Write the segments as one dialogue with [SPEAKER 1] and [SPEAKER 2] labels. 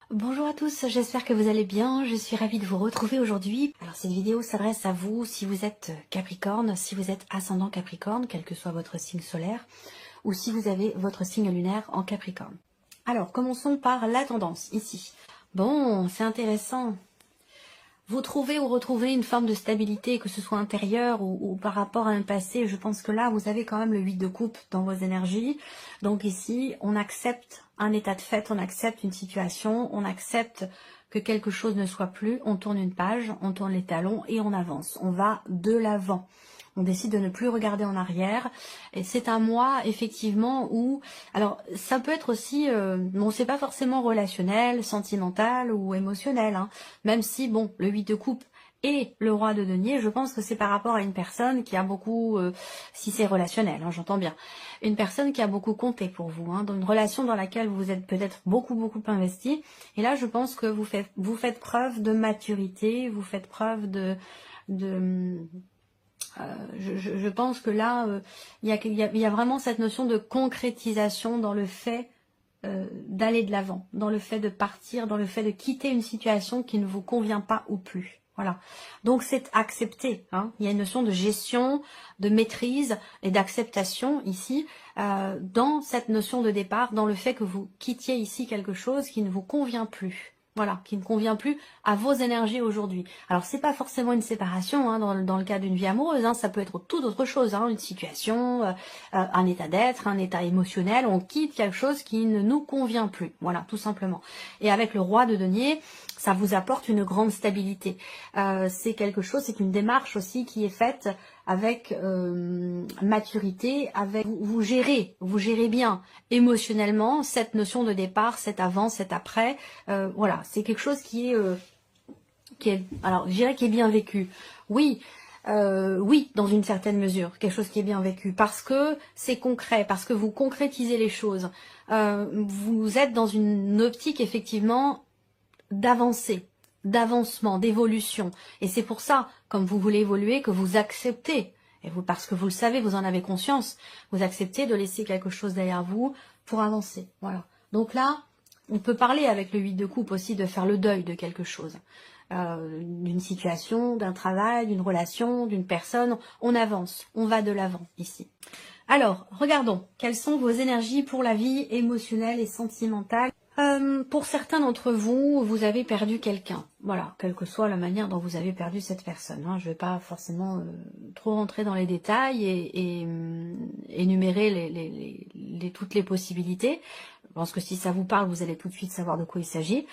[SPEAKER 1] Bonjour à tous, j'espère que vous allez bien, je suis ravie de vous retrouver aujourd'hui. Alors cette vidéo s'adresse à vous si vous êtes Capricorne, si vous êtes ascendant Capricorne, quel que soit votre signe solaire, ou si vous avez votre signe lunaire en Capricorne. Alors commençons par la tendance, ici. Bon, c'est intéressant. Vous trouvez ou retrouvez une forme de stabilité, que ce soit intérieure ou par rapport à un passé. Je pense que là, vous avez quand même le 8 de coupe dans vos énergies. Donc ici, on accepte un état de fait, on accepte une situation, on accepte que quelque chose ne soit plus. On tourne une page, on tourne les talons et on avance. On va de l'avant. On décide de ne plus regarder en arrière. Et c'est un mois, effectivement, où... Alors, ça peut être aussi... bon, c'est pas forcément relationnel, sentimental ou émotionnel. Hein. Même si, bon, le 8 de coupe et le roi de denier, je pense que c'est par rapport à une personne qui a beaucoup... si c'est relationnel, hein, j'entends bien. Une personne qui a beaucoup compté pour vous. Hein, dans une relation dans laquelle vous êtes peut-être beaucoup investi. Et là, je pense que vous faites preuve de maturité, vous faites preuve de je pense que là, il y a vraiment cette notion de concrétisation dans le fait d'aller de l'avant, dans le fait de partir, dans le fait de quitter une situation qui ne vous convient pas ou plus. Voilà. Donc c'est accepté. Hein. Il y a une notion de gestion, de maîtrise et d'acceptation ici, dans cette notion de départ, dans le fait que vous quittiez ici quelque chose qui ne vous convient plus. Voilà, qui ne convient plus à vos énergies aujourd'hui. Alors, c'est pas forcément une séparation hein, dans le cas d'une vie amoureuse. Hein, ça peut être tout autre chose, hein, une situation, un état d'être, un état émotionnel. On quitte quelque chose qui ne nous convient plus. Voilà, tout simplement. Et avec le roi de denier, ça vous apporte une grande stabilité. C'est quelque chose, c'est une démarche aussi qui est faite avec maturité, avec vous gérez bien émotionnellement cette notion de départ, cet avant, cet après. Voilà, c'est quelque chose qui est, alors je dirais qui est bien vécu. Oui. Oui, dans une certaine mesure, quelque chose qui est bien vécu, parce que c'est concret, parce que vous concrétisez les choses. Vous êtes dans une optique effectivement d'avancer, d'avancement, d'évolution. Et c'est pour ça, comme vous voulez évoluer, que vous acceptez, et vous, parce que vous le savez, vous en avez conscience, vous acceptez de laisser quelque chose derrière vous pour avancer. Voilà. Donc là, on peut parler avec le 8 de coupe aussi de faire le deuil de quelque chose. D'une situation, d'un travail, d'une relation, d'une personne. On avance, on va de l'avant ici. Alors, regardons, quelles sont vos énergies pour la vie émotionnelle et sentimentale. Pour certains d'entre vous, vous avez perdu quelqu'un. Voilà, quelle que soit la manière dont vous avez perdu cette personne. Hein. Je ne vais pas forcément trop rentrer dans les détails et énumérer toutes les possibilités. Je pense que si ça vous parle, vous allez tout de suite savoir de quoi il s'agit.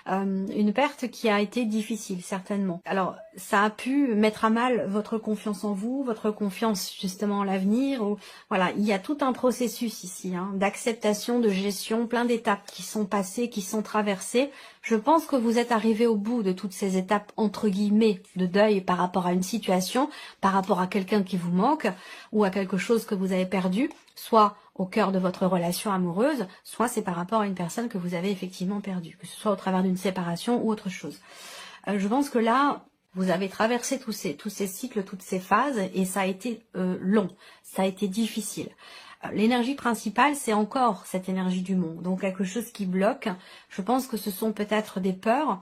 [SPEAKER 1] Une perte qui a été difficile, certainement. Alors, ça a pu mettre à mal votre confiance en vous, votre confiance justement en l'avenir. Voilà, il y a tout un processus ici, hein, d'acceptation, de gestion, plein d'étapes qui sont passées, qui sont traversées. Je pense que vous êtes arrivé au bout de toutes ces étapes, entre guillemets, de deuil par rapport à une situation, par rapport à quelqu'un qui vous manque, ou à quelque chose que vous avez perdu, soit au cœur de votre relation amoureuse, soit c'est par rapport à une personne que vous avez effectivement perdue, que ce soit au travers d'une séparation ou autre chose. Je pense que là, vous avez traversé tous ces cycles, toutes ces phases, et ça a été long, ça a été difficile. L'énergie principale, c'est encore cette énergie du monde, donc quelque chose qui bloque. Je pense que ce sont peut-être des peurs.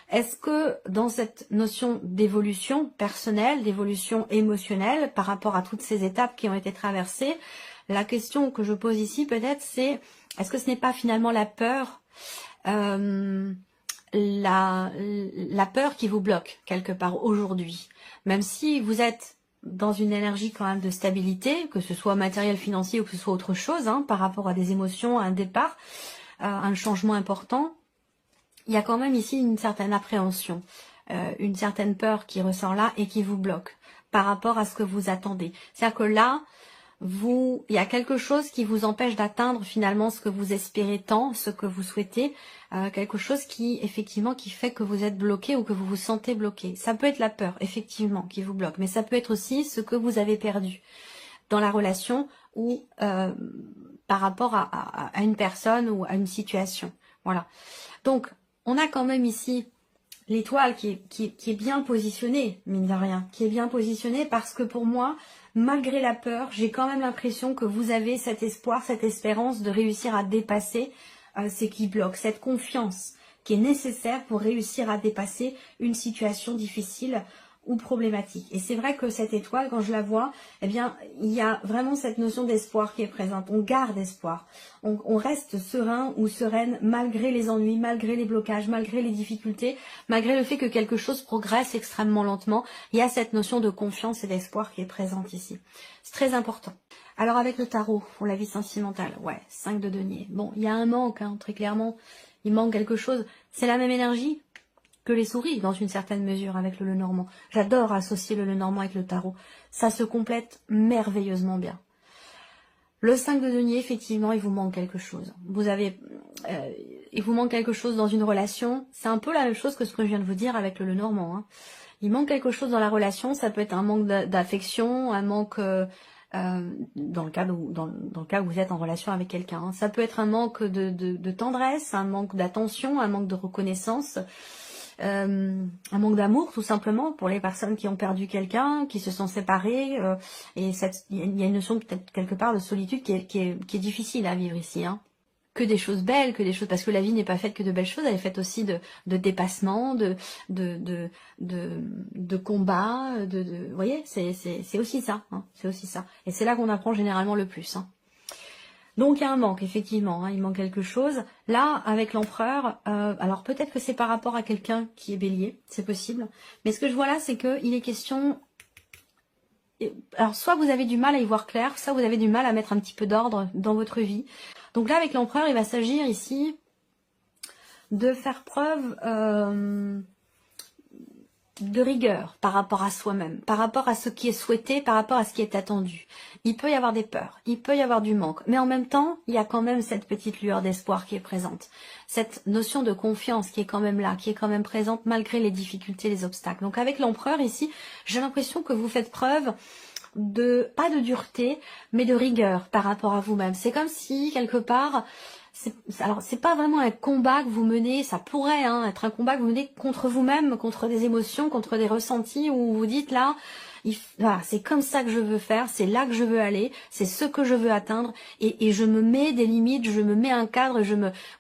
[SPEAKER 1] Est-ce que dans cette notion d'évolution personnelle, d'évolution émotionnelle, par rapport à toutes ces étapes qui ont été traversées, la question que je pose ici peut-être c'est, est-ce que ce n'est pas finalement la peur la peur qui vous bloque quelque part aujourd'hui, même si vous êtes dans une énergie quand même de stabilité, que ce soit matériel, financier ou que ce soit autre chose, hein, par rapport à des émotions, à un départ, à un changement important, il y a quand même ici une certaine appréhension, une certaine peur qui ressort là et qui vous bloque par rapport à ce que vous attendez. C'est-à-dire que là, il y a quelque chose qui vous empêche d'atteindre finalement ce que vous espérez tant, ce que vous souhaitez, quelque chose qui effectivement qui fait que vous êtes bloqué ou que vous vous sentez bloqué. Ça peut être la peur effectivement qui vous bloque, mais ça peut être aussi ce que vous avez perdu dans la relation ou par rapport à une personne ou à une situation. Voilà. Donc on a quand même ici l'étoile qui est bien positionnée, mine de rien, qui est bien positionnée parce que pour moi, malgré la peur, j'ai quand même l'impression que vous avez cet espoir, cette espérance de réussir à dépasser ce qui bloque, cette confiance qui est nécessaire pour réussir à dépasser une situation difficile ou problématique. Et c'est vrai que cette étoile, quand je la vois, eh bien, il y a vraiment cette notion d'espoir qui est présente. On garde espoir. On reste serein ou sereine malgré les ennuis, malgré les blocages, malgré les difficultés, malgré le fait que quelque chose progresse extrêmement lentement. Il y a cette notion de confiance et d'espoir qui est présente ici. C'est très important. Alors avec le tarot, pour la vie sentimentale, ouais, 5 de denier. Bon, il y a un manque, hein, très clairement. Il manque quelque chose. C'est la même énergie que les souris, dans une certaine mesure, avec le Lenormand. J'adore associer le Lenormand avec le tarot. Ça se complète merveilleusement bien. Le 5 de denier, effectivement, il vous manque quelque chose. Il vous manque quelque chose dans une relation. C'est un peu la même chose que ce que je viens de vous dire avec le Lenormand. Hein. Il manque quelque chose dans la relation. Ça peut être un manque d'affection, un manque... dans le cas où vous êtes en relation avec quelqu'un. Hein. Ça peut être un manque de tendresse, un manque d'attention, un manque de reconnaissance, un manque d'amour tout simplement pour les personnes qui ont perdu quelqu'un, qui se sont séparées, et il y a une notion peut-être quelque part de solitude qui est difficile à vivre ici. Hein. Que des choses belles, que des choses, parce que la vie n'est pas faite que de belles choses, elle est faite aussi de dépassement, de combat, vous voyez, c'est aussi ça, hein, c'est aussi ça. Et c'est là qu'on apprend généralement le plus. Hein. Donc il y a un manque, effectivement, hein, il manque quelque chose. Là, avec l'empereur, alors peut-être que c'est par rapport à quelqu'un qui est bélier, c'est possible. Mais ce que je vois là, c'est qu'il est question... Alors soit vous avez du mal à y voir clair, soit vous avez du mal à mettre un petit peu d'ordre dans votre vie. Donc là, avec l'empereur, il va s'agir ici de faire preuve de rigueur par rapport à soi-même, par rapport à ce qui est souhaité, par rapport à ce qui est attendu. Il peut y avoir des peurs, il peut y avoir du manque, mais en même temps, il y a quand même cette petite lueur d'espoir qui est présente. Cette notion de confiance qui est quand même là, qui est quand même présente malgré les difficultés, les obstacles. Donc avec l'empereur ici, j'ai l'impression que vous faites preuve pas de dureté, mais de rigueur par rapport à vous-même. C'est comme si, quelque part, alors c'est pas vraiment un combat que vous menez, ça pourrait être un combat que vous menez contre vous-même, contre des émotions, contre des ressentis, où vous dites là, voilà, c'est comme ça que je veux faire, c'est là que je veux aller, c'est ce que je veux atteindre, et je me mets des limites, je me mets un cadre,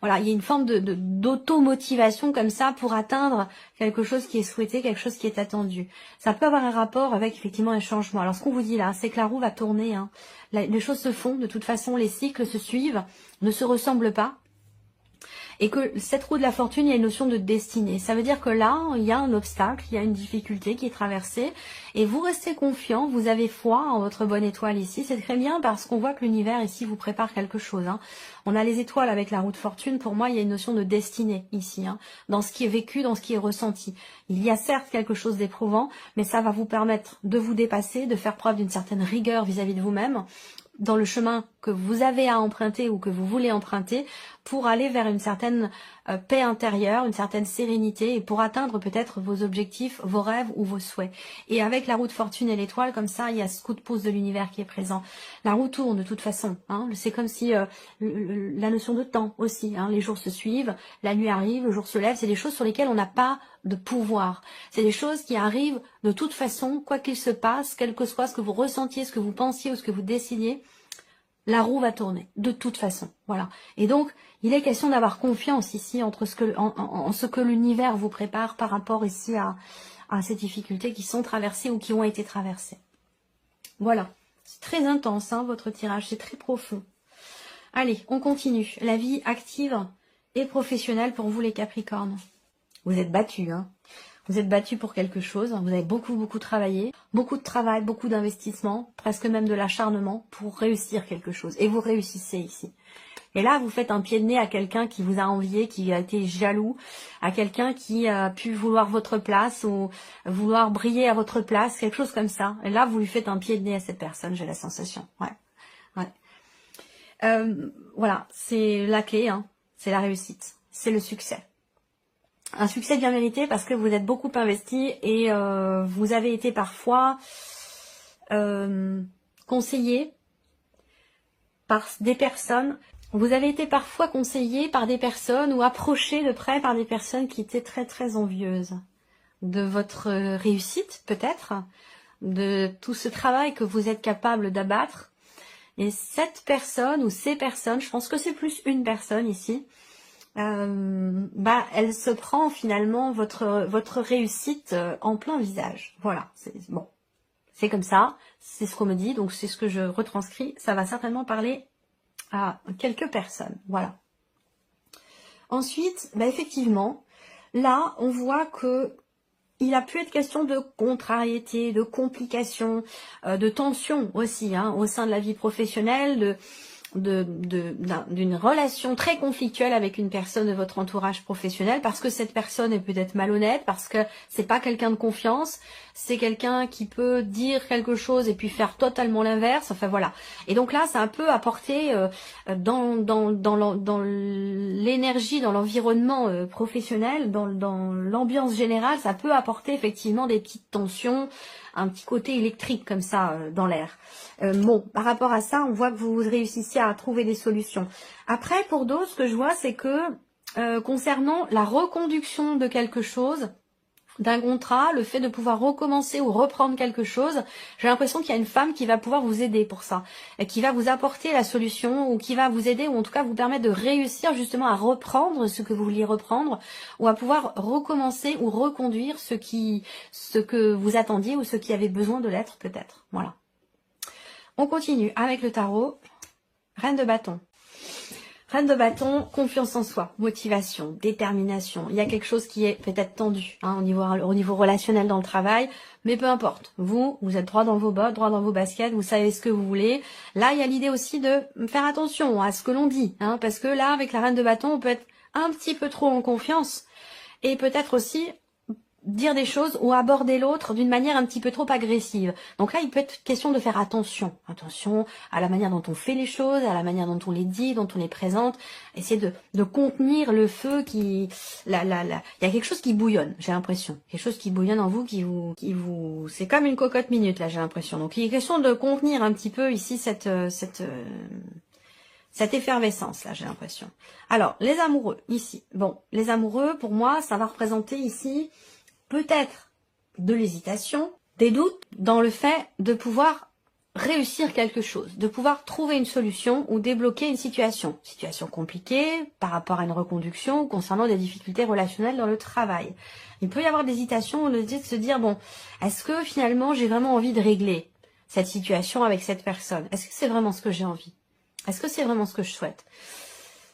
[SPEAKER 1] voilà, il y a une forme d'auto-motivation comme ça pour atteindre quelque chose qui est souhaité, quelque chose qui est attendu. Ça peut avoir un rapport avec effectivement un changement. Alors ce qu'on vous dit là, c'est que la roue va tourner, hein. Les choses se font, de toute façon les cycles se suivent, ne se ressemblent pas. Et que cette roue de la fortune, il y a une notion de destinée. Ça veut dire que là, il y a un obstacle, il y a une difficulté qui est traversée. Et vous restez confiant, vous avez foi en votre bonne étoile ici. C'est très bien parce qu'on voit que l'univers ici vous prépare quelque chose. Hein. On a les étoiles avec la roue de fortune. Pour moi, il y a une notion de destinée ici. Hein, dans ce qui est vécu, dans ce qui est ressenti. Il y a certes quelque chose d'éprouvant, mais ça va vous permettre de vous dépasser, de faire preuve d'une certaine rigueur vis-à-vis de vous-même, dans le chemin que vous avez à emprunter ou que vous voulez emprunter pour aller vers une certaine paix intérieure, une certaine sérénité et pour atteindre peut-être vos objectifs, vos rêves ou vos souhaits. Et avec la roue de fortune et l'étoile, comme ça, il y a ce coup de pouce de l'univers qui est présent. La roue tourne de toute façon. Hein. C'est comme si la notion de temps aussi. Hein. Les jours se suivent, la nuit arrive, le jour se lève. C'est des choses sur lesquelles on n'a pas de pouvoir. C'est des choses qui arrivent de toute façon, quoi qu'il se passe, quel que soit ce que vous ressentiez, ce que vous pensiez ou ce que vous décidiez, la roue va tourner, de toute façon. Voilà. Et donc, il est question d'avoir confiance ici entre en ce que l'univers vous prépare par rapport ici à ces difficultés qui sont traversées ou qui ont été traversées. Voilà. C'est très intense, hein, votre tirage. C'est très profond. Allez, on continue. La vie active et professionnelle pour vous, les Capricornes. Vous êtes battus, hein. Vous êtes battus pour quelque chose, vous avez beaucoup travaillé, beaucoup de travail, beaucoup d'investissement, presque même de l'acharnement pour réussir quelque chose. Et vous réussissez ici. Et là, vous faites un pied de nez à quelqu'un qui vous a envié, qui a été jaloux, à quelqu'un qui a pu vouloir votre place ou vouloir briller à votre place, quelque chose comme ça. Et là, vous lui faites un pied de nez à cette personne, j'ai la sensation. Ouais. Voilà, c'est la clé, hein. C'est la réussite, c'est le succès. Un succès bien mérité parce que vous êtes beaucoup investi et vous avez été parfois conseillé par des personnes. Vous avez été parfois conseillé par des personnes ou approché de près par des personnes qui étaient très envieuses de votre réussite peut-être, de tout ce travail que vous êtes capable d'abattre. Et cette personne ou ces personnes, je pense que c'est plus une personne ici, elle se prend finalement votre réussite en plein visage. Voilà, c'est bon, c'est comme ça, c'est ce qu'on me dit, donc c'est ce que je retranscris. Ça va certainement parler à quelques personnes. Voilà. Ensuite, effectivement, là, on voit que il a pu être question de contrariété, de complications, de tension aussi au sein de la vie professionnelle, d'une relation très conflictuelle avec une personne de votre entourage professionnel, parce que cette personne est peut-être malhonnête, parce que c'est pas quelqu'un de confiance, c'est quelqu'un qui peut dire quelque chose et puis faire totalement l'inverse, enfin voilà. Et donc là, ça a un peu apporté dans l'énergie, dans l'environnement professionnel, dans l'ambiance générale, ça peut apporter effectivement des petites tensions, un petit côté électrique comme ça dans l'air. Bon, par rapport à ça, on voit que vous réussissez à trouver des solutions. Après, pour d'autres, ce que je vois, c'est que concernant la reconduction de quelque chose, d'un contrat, le fait de pouvoir recommencer ou reprendre quelque chose, j'ai l'impression qu'il y a une femme qui va pouvoir vous aider pour ça, et qui va vous apporter la solution, ou qui va vous aider, ou en tout cas vous permettre de réussir justement à reprendre ce que vous vouliez reprendre, ou à pouvoir recommencer ou reconduire ce que vous attendiez, ou ce qui avait besoin de l'être peut-être. Voilà. On continue avec le tarot. Reine de bâton. Reine de bâton, confiance en soi, motivation, détermination. Il y a quelque chose qui est peut-être tendu au niveau relationnel dans le travail, mais peu importe. Vous êtes droit dans vos bottes, droit dans vos baskets, vous savez ce que vous voulez. Là, il y a l'idée aussi de faire attention à ce que l'on dit, parce que là, avec la reine de bâton, on peut être un petit peu trop en confiance et peut-être aussi dire des choses ou aborder l'autre d'une manière un petit peu trop agressive. Donc là, il peut être question de faire attention. Attention à la manière dont on fait les choses, à la manière dont on les dit, dont on les présente. Essayer de contenir le feu qui... Il y a quelque chose qui bouillonne, j'ai l'impression. Quelque chose qui bouillonne en vous, qui vous... C'est comme une cocotte minute, là, j'ai l'impression. Donc il est question de contenir un petit peu ici cette effervescence, là, j'ai l'impression. Alors, les amoureux, ici. Bon, les amoureux, pour moi, ça va représenter ici... peut-être de l'hésitation, des doutes dans le fait de pouvoir réussir quelque chose, de pouvoir trouver une solution ou débloquer une situation. Situation compliquée par rapport à une reconduction ou concernant des difficultés relationnelles dans le travail. Il peut y avoir des hésitations, de se dire, bon, est-ce que finalement j'ai vraiment envie de régler cette situation avec cette personne? Est-ce que c'est vraiment ce que j'ai envie? Est-ce que c'est vraiment ce que je souhaite?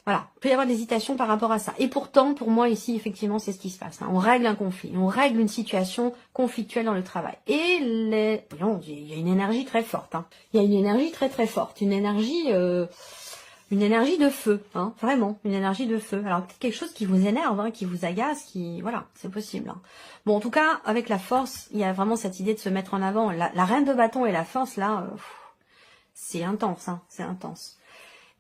[SPEAKER 1] Voilà, il peut y avoir des hésitations par rapport à ça. Et pourtant, pour moi, ici, effectivement, c'est ce qui se passe. On règle un conflit, on règle une situation conflictuelle dans le travail. Et voyons, il y a une énergie très forte. Il y a une énergie très très forte, une énergie de feu, vraiment, une énergie de feu. Alors, peut-être quelque chose qui vous énerve, qui vous agace, voilà, c'est possible. Bon, en tout cas, avec la force, il y a vraiment cette idée de se mettre en avant. La reine de bâton et la force, là, c'est intense, c'est intense.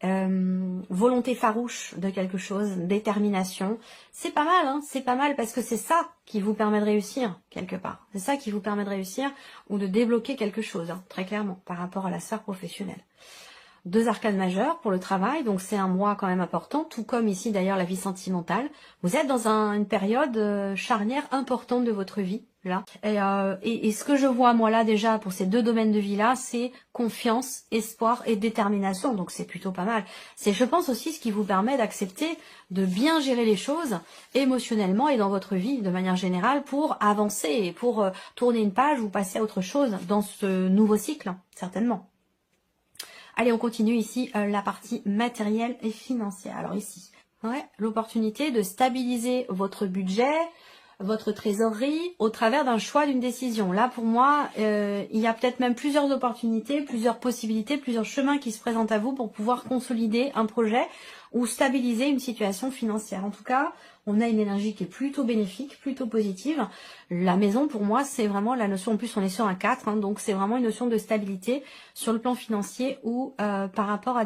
[SPEAKER 1] Volonté farouche de quelque chose, détermination, c'est pas mal, c'est pas mal parce que c'est ça qui vous permet de réussir quelque part, c'est ça qui vous permet de réussir ou de débloquer quelque chose, très clairement, par rapport à la sphère professionnelle. 2 arcanes majeures pour le travail, donc c'est un mois quand même important, tout comme ici d'ailleurs la vie sentimentale. Vous êtes dans une période charnière importante de votre vie, là. Et ce que je vois moi là déjà pour ces 2 domaines de vie là, c'est confiance, espoir et détermination, donc c'est plutôt pas mal. C'est, je pense aussi, ce qui vous permet d'accepter de bien gérer les choses émotionnellement et dans votre vie de manière générale pour avancer et pour tourner une page ou passer à autre chose dans ce nouveau cycle, certainement. Allez, on continue ici la partie matérielle et financière. Alors ici, l'opportunité de stabiliser votre budget, votre trésorerie au travers d'un choix, d'une décision. Là, pour moi, il y a peut-être même plusieurs opportunités, plusieurs possibilités, plusieurs chemins qui se présentent à vous pour pouvoir consolider un projet ou stabiliser une situation financière. En tout cas, on a une énergie qui est plutôt bénéfique, plutôt positive. La maison, pour moi, c'est vraiment la notion, en plus on est sur un 4, donc c'est vraiment une notion de stabilité sur le plan financier ou par rapport à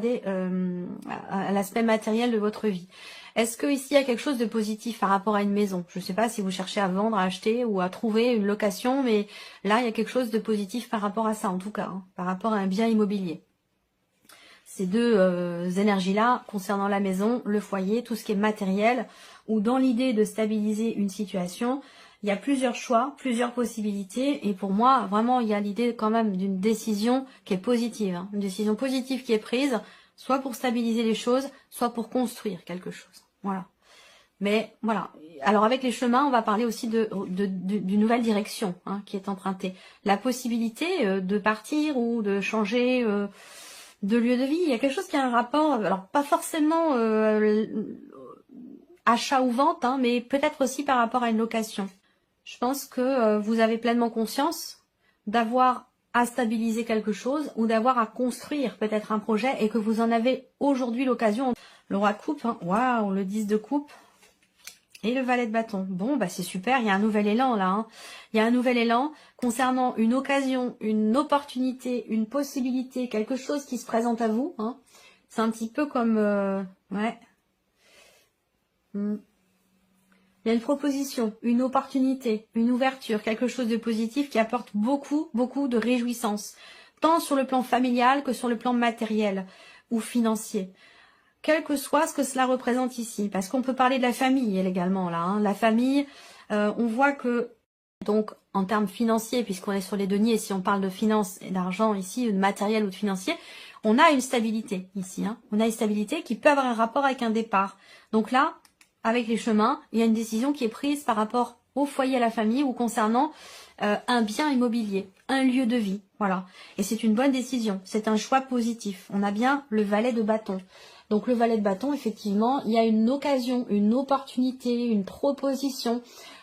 [SPEAKER 1] l'aspect matériel de votre vie. Est-ce que ici il y a quelque chose de positif par rapport à une maison? Je ne sais pas si vous cherchez à vendre, à acheter ou à trouver une location, mais là il y a quelque chose de positif par rapport à ça en tout cas, par rapport à un bien immobilier. Ces 2 énergies-là concernant la maison, le foyer, tout ce qui est matériel, ou dans l'idée de stabiliser une situation, il y a plusieurs choix, plusieurs possibilités, et pour moi, vraiment, il y a l'idée quand même d'une décision qui est positive, une décision positive qui est prise, soit pour stabiliser les choses, soit pour construire quelque chose. Voilà. Mais voilà. Alors avec les chemins, on va parler aussi d'une nouvelle direction hein, qui est empruntée. La possibilité de partir ou de changer de lieu de vie. Il y a quelque chose qui a un rapport, alors pas forcément achat ou vente, hein, mais peut-être aussi par rapport à une location. Je pense que vous avez pleinement conscience d'avoir à stabiliser quelque chose ou d'avoir à construire peut-être un projet et que vous en avez aujourd'hui l'occasion. Le roi de coupe, hein, waouh, le 10 de coupe. Et le valet de bâton. Bon, bah c'est super, il y a un nouvel élan là. Hein. Il y a un nouvel élan concernant une occasion, une opportunité, une possibilité, quelque chose qui se présente à vous. Hein. C'est un petit peu comme... ouais. Il y a une proposition, une opportunité, une ouverture, quelque chose de positif qui apporte beaucoup, beaucoup de réjouissance. Tant sur le plan familial que sur le plan matériel ou financier. Quel que soit ce que cela représente ici, parce qu'on peut parler de la famille également là. Hein. La famille, on voit que donc en termes financiers, puisqu'on est sur les deniers, si on parle de finances et d'argent ici, de matériel ou de financier, on a une stabilité ici. Hein. On a une stabilité qui peut avoir un rapport avec un départ. Donc là, avec les chemins, il y a une décision qui est prise par rapport au foyer, à la famille ou concernant un bien immobilier, un lieu de vie. Voilà. Et c'est une bonne décision. C'est un choix positif. On a bien le valet de bâton. Donc le valet de bâton, effectivement, il y a une occasion, une opportunité, une proposition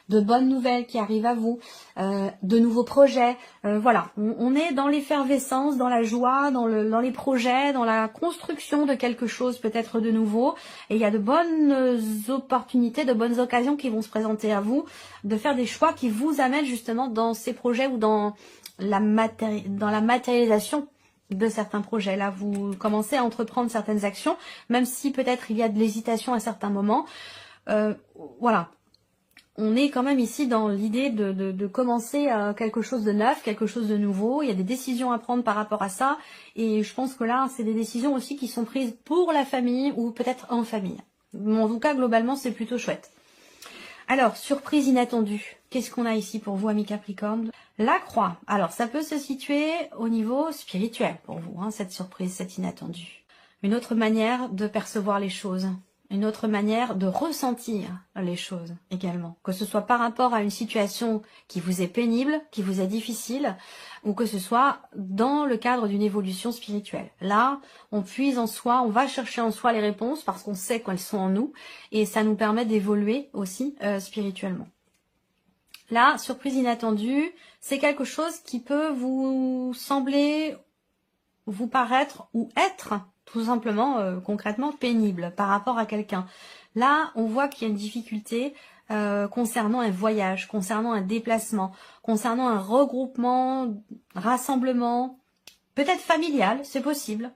[SPEAKER 1] de bonnes nouvelles qui arrivent à vous, de nouveaux projets. Voilà, on est dans l'effervescence, dans la joie, dans les projets, dans la construction de quelque chose peut-être de nouveau. Et il y a de bonnes opportunités, de bonnes occasions qui vont se présenter à vous, de faire des choix qui vous amènent justement dans ces projets ou dans la matérialisation de certains projets. Là, vous commencez à entreprendre certaines actions, même si peut-être il y a de l'hésitation à certains moments. Voilà. On est quand même ici dans l'idée de commencer quelque chose de neuf, quelque chose de nouveau. Il y a des décisions à prendre par rapport à ça. Et je pense que là, c'est des décisions aussi qui sont prises pour la famille ou peut-être en famille. Mais en tout cas, globalement, c'est plutôt chouette. Alors, surprise inattendue. Qu'est-ce qu'on a ici pour vous, amis Capricorne? La croix. Alors, ça peut se situer au niveau spirituel pour vous, hein, cette surprise, cette inattendue. Une autre manière de percevoir les choses. Une autre manière de ressentir les choses également. Que ce soit par rapport à une situation qui vous est pénible, qui vous est difficile, ou que ce soit dans le cadre d'une évolution spirituelle. Là, on puise en soi, on va chercher en soi les réponses parce qu'on sait qu'elles sont en nous et ça nous permet d'évoluer aussi spirituellement. Là, surprise inattendue, c'est quelque chose qui peut vous sembler, vous paraître ou être tout simplement, concrètement, pénible par rapport à quelqu'un. Là, on voit qu'il y a une difficulté concernant un voyage, concernant un déplacement, concernant un regroupement, rassemblement, peut-être familial, c'est possible.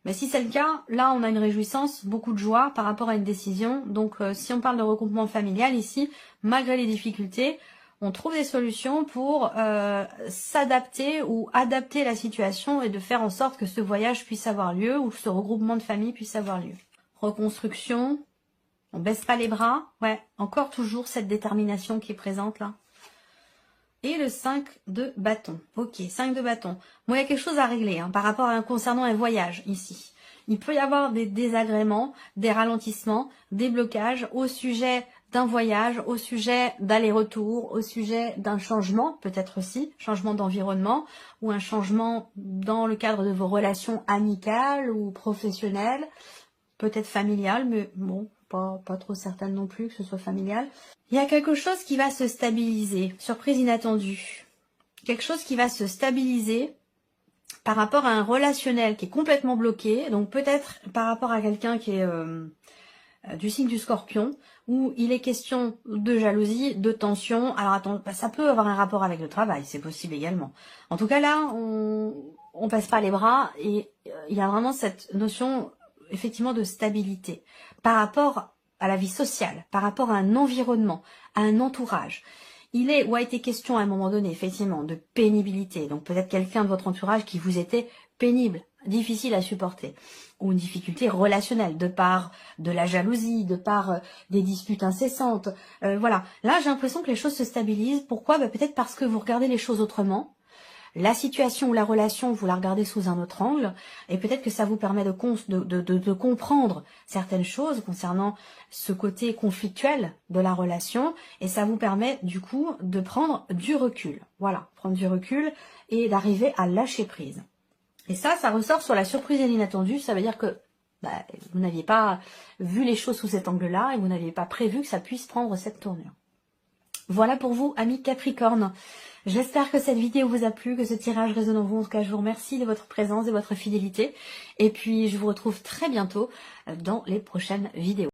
[SPEAKER 1] Mais si c'est le cas, là, on a une réjouissance, beaucoup de joie par rapport à une décision. Donc, si on parle de regroupement familial ici, malgré les difficultés, on trouve des solutions pour s'adapter ou adapter la situation et de faire en sorte que ce voyage puisse avoir lieu ou que ce regroupement de famille puisse avoir lieu. Reconstruction, on baisse pas les bras. Ouais, encore toujours cette détermination qui est présente là. Et le 5 de bâton. Ok, 5 de bâton. Bon, il y a quelque chose à régler hein, par rapport à concernant un voyage ici. Il peut y avoir des désagréments, des ralentissements, des blocages au sujet d'un voyage, au sujet d'aller-retour, au sujet d'un changement, peut-être aussi, changement d'environnement, ou un changement dans le cadre de vos relations amicales ou professionnelles, peut-être familiales, mais bon, pas trop certaine non plus que ce soit familial. Il y a quelque chose qui va se stabiliser, surprise inattendue. Quelque chose qui va se stabiliser par rapport à un relationnel qui est complètement bloqué, donc peut-être par rapport à quelqu'un qui est du signe du Scorpion, où il est question de jalousie, de tension. Alors attends, ça peut avoir un rapport avec le travail, c'est possible également. En tout cas là, on passe pas les bras et il y a vraiment cette notion effectivement de stabilité par rapport à la vie sociale, par rapport à un environnement, à un entourage. Il est ou a été question à un moment donné, effectivement, de pénibilité. Donc peut-être quelqu'un de votre entourage qui vous était pénible, difficile à supporter, ou une difficulté relationnelle, de par de la jalousie, de par des disputes incessantes. Voilà. Là, j'ai l'impression que les choses se stabilisent. Pourquoi? Peut-être parce que vous regardez les choses autrement. la situation ou la relation, vous la regardez sous un autre angle, et peut-être que ça vous permet de comprendre certaines choses concernant ce côté conflictuel de la relation, et ça vous permet du coup de prendre du recul. Voilà, prendre du recul et d'arriver à lâcher prise. Et ça ressort sur la surprise et l'inattendue, ça veut dire que vous n'aviez pas vu les choses sous cet angle-là, et vous n'aviez pas prévu que ça puisse prendre cette tournure. Voilà pour vous, amis Capricorne. J'espère que cette vidéo vous a plu, que ce tirage résonne en vous. En tout cas, je vous remercie de votre présence et de votre fidélité. Et puis, je vous retrouve très bientôt dans les prochaines vidéos.